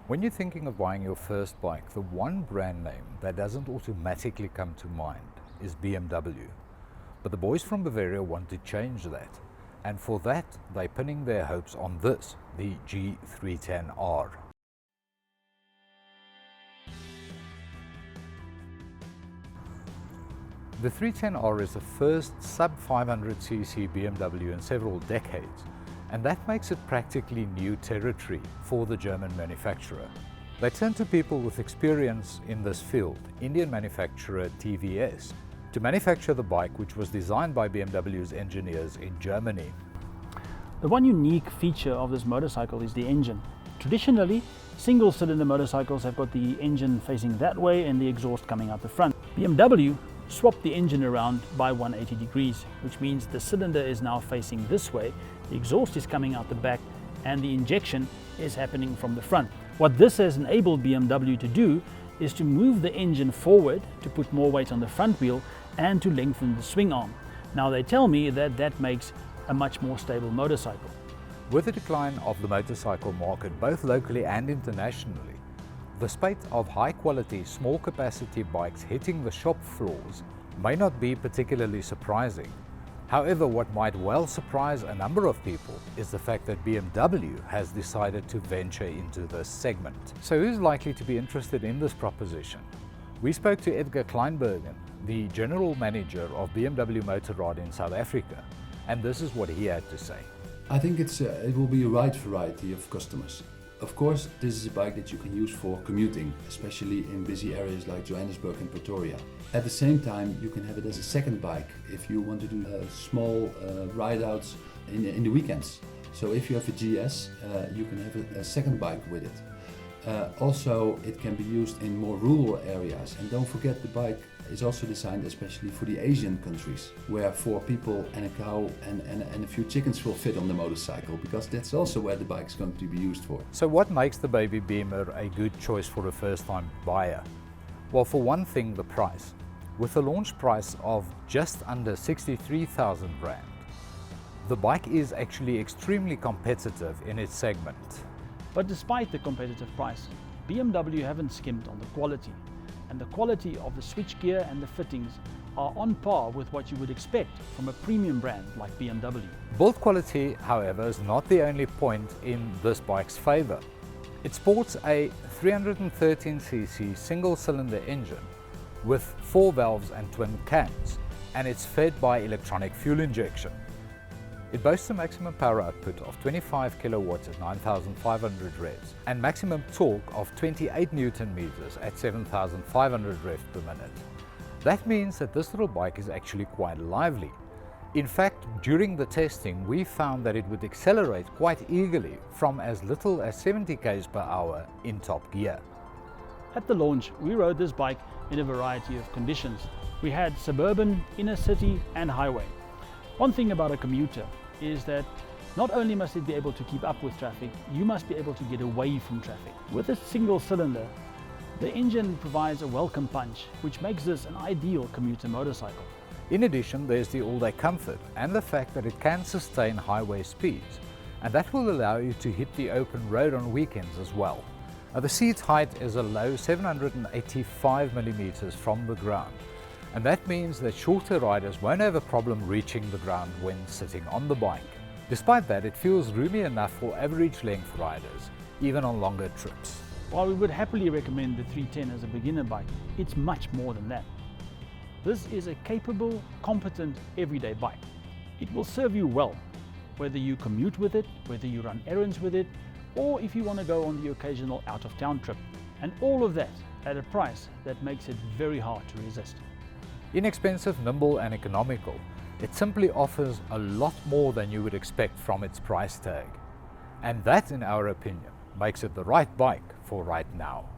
When you're thinking of buying your first bike, the one brand name that doesn't automatically come to mind is BMW. But the boys from Bavaria want to change that. And for that, they're pinning their hopes on this, the G310R. The 310R is the first sub-500cc BMW in several decades, and that makes it practically new territory for the German manufacturer. They turn to people with experience in this field, Indian manufacturer TVS, to manufacture the bike, which was designed by BMW's engineers in Germany. The one unique feature of this motorcycle is the engine. Traditionally, single-cylinder motorcycles have got the engine facing that way and the exhaust coming out the front. BMW swapped the engine around by 180 degrees, which means the cylinder is now facing this way, the exhaust is coming out the back, and the injection is happening from the front. What this has enabled BMW to do is to move the engine forward to put more weight on the front wheel and to lengthen the swing arm. Now they tell me that that makes a much more stable motorcycle. With the decline of the motorcycle market, both locally and internationally, the spate of high-quality, small-capacity bikes hitting the shop floors may not be particularly surprising. However, what might well surprise a number of people is the fact that BMW has decided to venture into this segment. So who's likely to be interested in this proposition? We spoke to Edgar Kleinbergen, the General Manager of BMW Motorrad in South Africa, and this is what he had to say. I think it will be a wide variety of customers. Of course, this is a bike that you can use for commuting, especially in busy areas like Johannesburg and Pretoria. At the same time, you can have it as a second bike if you want to do small ride-outs in the weekends. So if you have a GS, you can have a second bike with it. Also, it can be used in more rural areas. And don't forget, the bike is also designed especially for the Asian countries, where 4 people and a cow and a few chickens will fit on the motorcycle, because that's also where the bike is going to be used for. So what makes the baby Beamer a good choice for a first-time buyer? Well, for one thing, the price. With a launch price of just under 63,000 Rand, the bike is actually extremely competitive in its segment. But despite the competitive price, BMW haven't skimped on the quality. And the quality of the switchgear and the fittings are on par with what you would expect from a premium brand like BMW. Build quality, however, is not the only point in this bike's favor. It sports a 313cc single-cylinder engine with 4 valves and twin cams, and it's fed by electronic fuel injection. It boasts a maximum power output of 25 kilowatts at 9,500 revs and maximum torque of 28 Newton meters at 7,500 revs per minute. That means that this little bike is actually quite lively. In fact, during the testing, we found that it would accelerate quite eagerly from as little as 70 km per hour in top gear. At the launch, we rode this bike in a variety of conditions. We had suburban, inner city and highway. One thing about a commuter is that not only must it be able to keep up with traffic, you must be able to get away from traffic. With a single cylinder, the engine provides a welcome punch, which makes this an ideal commuter motorcycle. In addition, there's the all-day comfort and the fact that it can sustain highway speeds, and that will allow you to hit the open road on weekends as well. The seat height is a low 785 millimeters from the ground, and that means that shorter riders won't have a problem reaching the ground when sitting on the bike. Despite that, it feels roomy enough for average length riders, even on longer trips. While we would happily recommend the 310 as a beginner bike, it's much more than that. This is a capable, competent, everyday bike. It will serve you well, whether you commute with it, whether you run errands with it, or if you want to go on the occasional out-of-town trip. And all of that at a price that makes it very hard to resist. Inexpensive, nimble and economical, it simply offers a lot more than you would expect from its price tag. And that, in our opinion, makes it the right bike for right now.